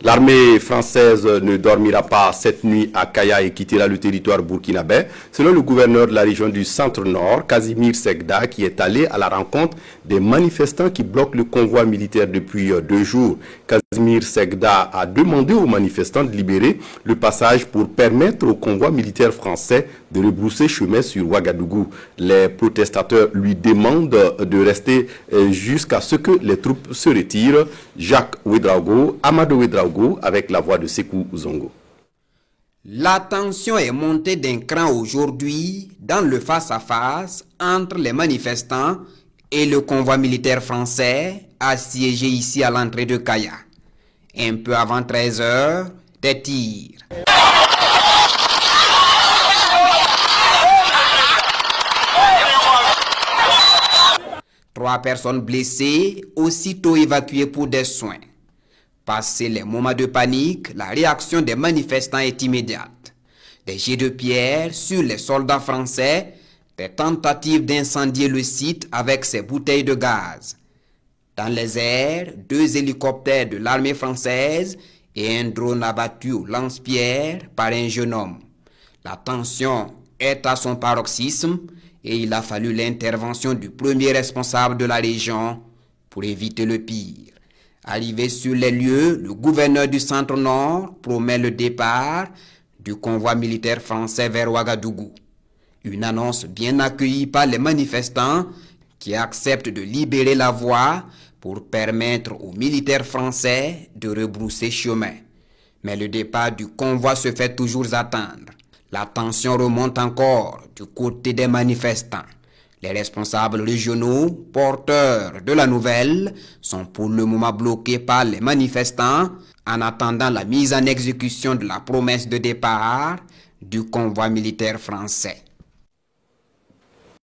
L'armée française ne dormira pas cette nuit à Kaya et quittera le territoire burkinabé, selon le gouverneur de la région du Centre-Nord, Casimir Segda, qui est allé à la rencontre des manifestants qui bloquent le convoi militaire depuis 2 jours. Casimir Segda a demandé aux manifestants de libérer le passage pour permettre au convoi militaire français de rebrousser chemin sur Ouagadougou. Les protestateurs lui demandent de rester jusqu'à ce que les troupes se retirent. Jacques Ouedraogo, Amadou Ouedraogo, avec la voix de Sekou Zongo. La tension est montée d'un cran aujourd'hui dans le face-à-face entre les manifestants et le convoi militaire français assiégé ici à l'entrée de Kaya. Un peu avant 13 h, des tirs. Trois personnes blessées, aussitôt évacuées pour des soins. Passé les moments de panique, la réaction des manifestants est immédiate. Des jets de pierre sur les soldats français, des tentatives d'incendier le site avec ces bouteilles de gaz. Dans les airs, 2 hélicoptères de l'armée française et un drone abattu au lance-pierre par un jeune homme. La tension est à son paroxysme et il a fallu l'intervention du premier responsable de la région pour éviter le pire. Arrivé sur les lieux, le gouverneur du Centre-Nord promet le départ du convoi militaire français vers Ouagadougou. Une annonce bien accueillie par les manifestants qui acceptent de libérer la voie pour permettre aux militaires français de rebrousser chemin. Mais le départ du convoi se fait toujours attendre. La tension remonte encore du côté des manifestants. Les responsables régionaux, porteurs de la nouvelle, sont pour le moment bloqués par les manifestants en attendant la mise en exécution de la promesse de départ du convoi militaire français.